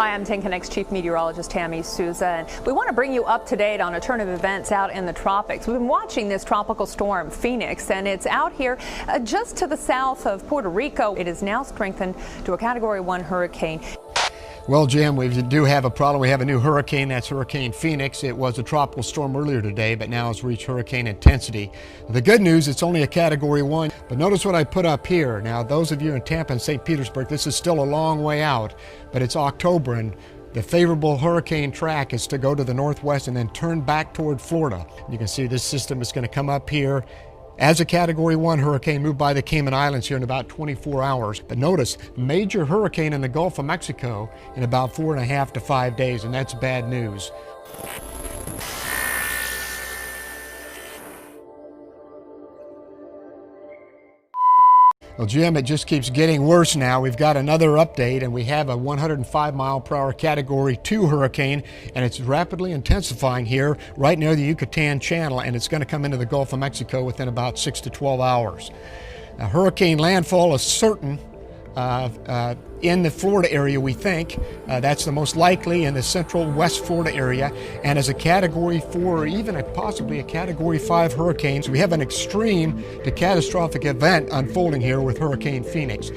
Hi, I'm 10 Connect's Chief Meteorologist Tammy Souza, and we want to bring you up to date on a turn of events out in the tropics. We've been watching this tropical storm, Pheonix, and it's out here just to the south of Puerto Rico. It is now strengthened to a Category 1 hurricane. Well, Jim, we do have a problem. We have a new hurricane. That's Hurricane Pheonix. It was a tropical storm earlier today, but now it's reached hurricane intensity. The good news, it's only a Category 1. But notice what I put up here. Now, those of you in Tampa and St. Petersburg, this is still a long way out, but it's October, and the favorable hurricane track is to go to the northwest and then turn back toward Florida. You can see this system is going to come up here as a Category 1 hurricane, move by the Cayman Islands here in about 24 hours. But notice, major hurricane in the Gulf of Mexico in about 4.5 to 5 days, and that's bad news. Well, Jim, it just keeps getting worse now. We've got another update, and we have a 105-mile-per-hour Category 2 hurricane, and it's rapidly intensifying here right near the Yucatan Channel, and it's going to come into the Gulf of Mexico within about 6 to 12 hours. Now, hurricane landfall is certain in the Florida area, we think. That's the most likely in the central West Florida area, and as a Category 4 or even possibly a Category 5 hurricane. So we have an extreme to catastrophic event unfolding here with Hurricane Pheonix.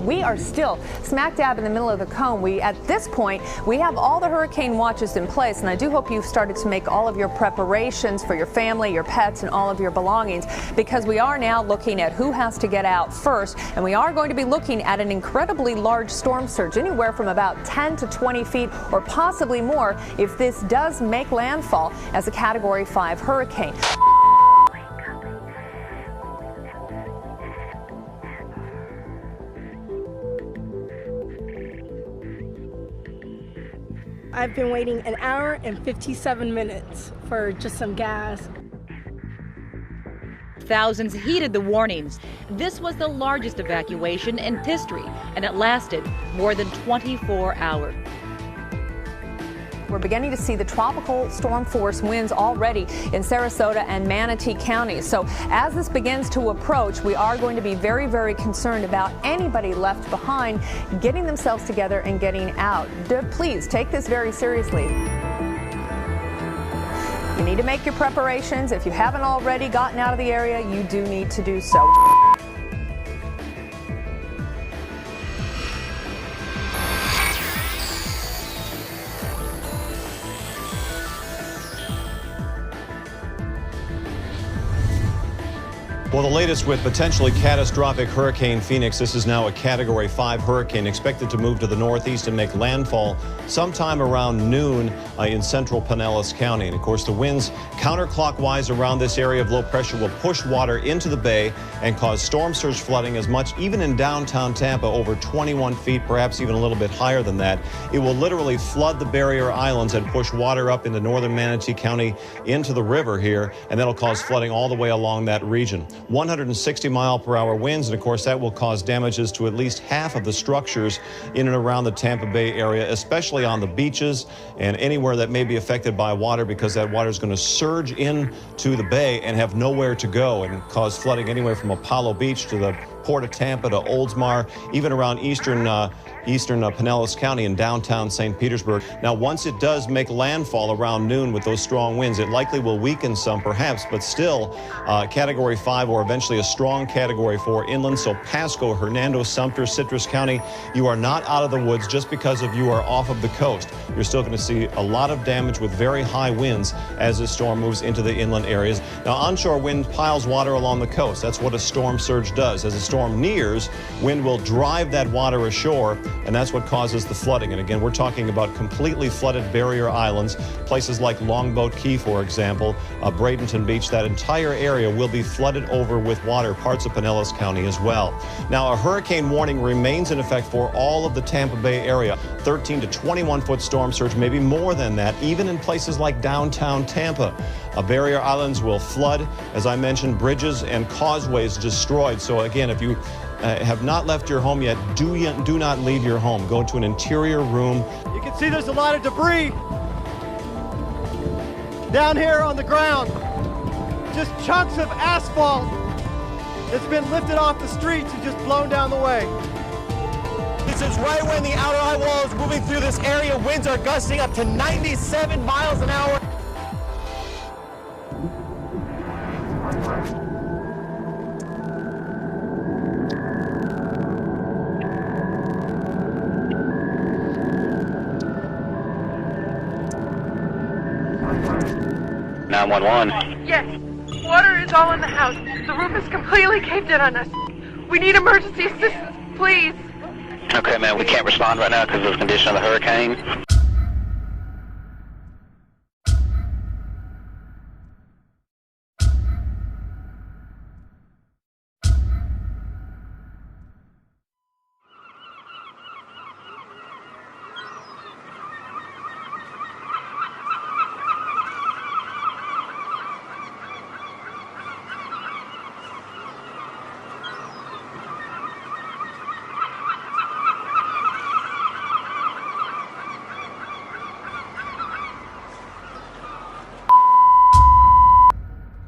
We are still smack dab in the middle of the cone. At this point, we have all the hurricane watches in place, and I do hope you've started to make all of your preparations for your family, your pets, and all of your belongings, because we are now looking at who has to get out first, and we are going to be looking at an incredibly large storm surge, anywhere from about 10 to 20 feet or possibly more if this does make landfall as a Category 5 hurricane. I've been waiting an hour and 57 minutes for just some gas. Thousands heeded the warnings. This was the largest evacuation in history, and it lasted more than 24 hours. We're beginning to see the tropical storm force winds already in Sarasota and Manatee counties. So as this begins to approach, we are going to be very, very concerned about anybody left behind getting themselves together and getting out. Please take this very seriously. You need to make your preparations. If you haven't already gotten out of the area, you do need to do so. Well, the latest with potentially catastrophic Hurricane Pheonix. This is now a Category 5 hurricane expected to move to the northeast and make landfall sometime around noon in central Pinellas County. And of course, the winds counterclockwise around this area of low pressure will push water into the bay and cause storm surge flooding as much, even in downtown Tampa, over 21 feet, perhaps even a little bit higher than that. It will literally flood the barrier islands and push water up into northern Manatee County into the river here, and that'll cause flooding all the way along that region. 160-mile-per-hour winds, and of course that will cause damages to at least half of the structures in and around the Tampa Bay area, especially on the beaches and anywhere that may be affected by water, because that water is going to surge into the bay and have nowhere to go and cause flooding anywhere from Apollo Beach to the Port of Tampa to Oldsmar, even around eastern Pinellas County and downtown St. Petersburg. Now, once it does make landfall around noon with those strong winds, it likely will weaken some, perhaps, but still Category 5 or eventually a strong Category 4 inland. So Pasco, Hernando, Sumter, Citrus County, you are not out of the woods just because you are off of the coast. You're still going to see a lot of damage with very high winds as this storm moves into the inland areas. Now, onshore wind piles water along the coast. That's what a storm surge does. As a storm nears, wind will drive that water ashore, and that's what causes the flooding. And again, we're talking about completely flooded barrier islands, places like Longboat Key, for example, Bradenton Beach. That entire area will be flooded over with water, parts of Pinellas County as well. Now, a hurricane warning remains in effect for all of the Tampa Bay area. 13 to 21-foot storm surge, maybe more than that, even in places like downtown Tampa. Barrier islands will flood, as I mentioned, bridges and causeways destroyed. So again, if you have not left your home yet, do not leave your home. Go to an interior room. You can see there's a lot of debris down here on the ground. just chunks of asphalt that's been lifted off the streets and just blown down the way. This is right when the outer eye wall is moving through this area. Winds are gusting up to 97 miles an hour. Yes, water is all in the house. The roof is completely caved in on us. We need emergency assistance, please. Okay, man, we can't respond right now because of the condition of the hurricane.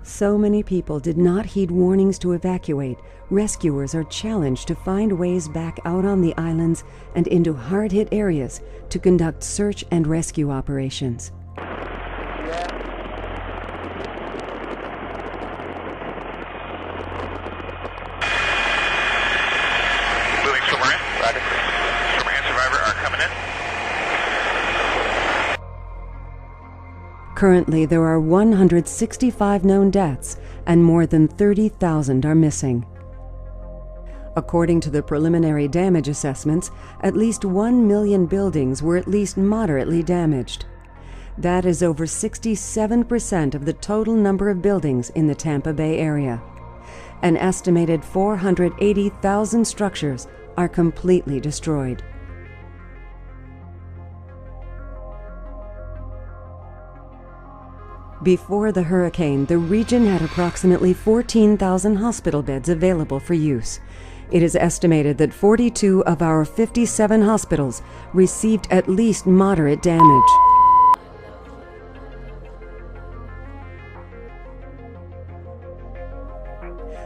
So many people did not heed warnings to evacuate. Rescuers are challenged to find ways back out on the islands and into hard-hit areas to conduct search and rescue operations. Moving submarine. Roger. Submarine survivor are coming in. Currently, there are 165 known deaths and more than 30,000 are missing. According to the preliminary damage assessments, at least 1 million buildings were at least moderately damaged. That is over 67% of the total number of buildings in the Tampa Bay area. An estimated 480,000 structures are completely destroyed. Before the hurricane, the region had approximately 14,000 hospital beds available for use. It is estimated that 42 of our 57 hospitals received at least moderate damage.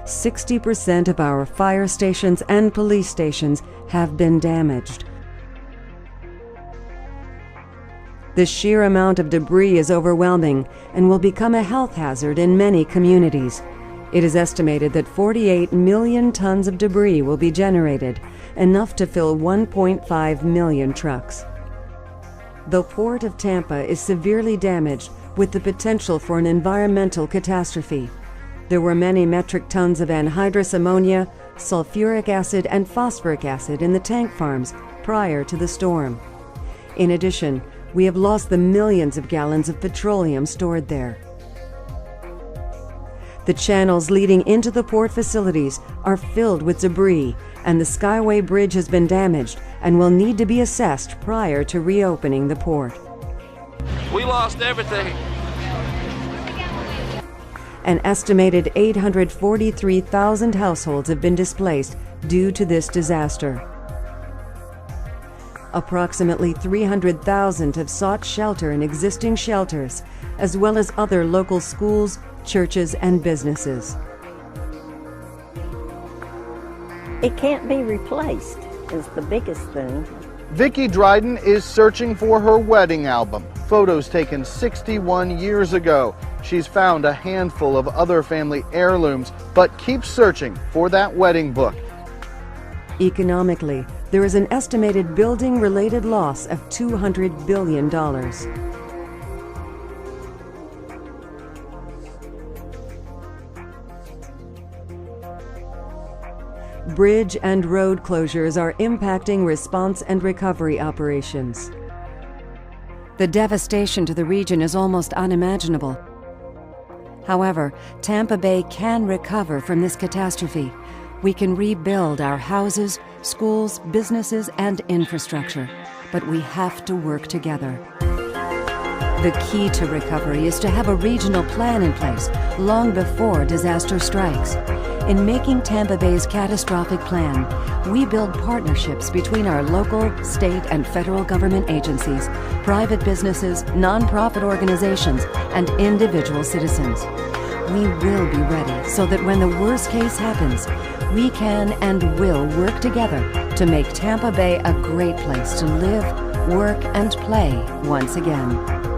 "60% of our fire stations and police stations have been damaged. The sheer amount of debris is overwhelming and will become a health hazard in many communities. It is estimated that 48 million tons of debris will be generated, enough to fill 1.5 million trucks. The Port of Tampa is severely damaged with the potential for an environmental catastrophe. There were many metric tons of anhydrous ammonia, sulfuric acid, and phosphoric acid in the tank farms prior to the storm. In addition, we have lost the millions of gallons of petroleum stored there. The channels leading into the port facilities are filled with debris, and the Skyway Bridge has been damaged and will need to be assessed prior to reopening the port. We lost everything. An estimated 843,000 households have been displaced due to this disaster. Approximately 300,000 have sought shelter in existing shelters, as well as other local schools, churches, and businesses. It can't be replaced is the biggest thing. Vicki Dryden is searching for her wedding album, photos taken 61 years ago. She's found a handful of other family heirlooms, but keeps searching for that wedding book. Economically, there is an estimated building-related loss of $200 billion. Bridge and road closures are impacting response and recovery operations. The devastation to the region is almost unimaginable. However, Tampa Bay can recover from this catastrophe. We can rebuild our houses, schools, businesses, and infrastructure, but we have to work together. The key to recovery is to have a regional plan in place long before disaster strikes. In making Tampa Bay's catastrophic plan, we build partnerships between our local, state, and federal government agencies, private businesses, nonprofit organizations, and individual citizens. we will be ready so that when the worst case happens, we can and will work together to make Tampa Bay a great place to live, work, and play once again.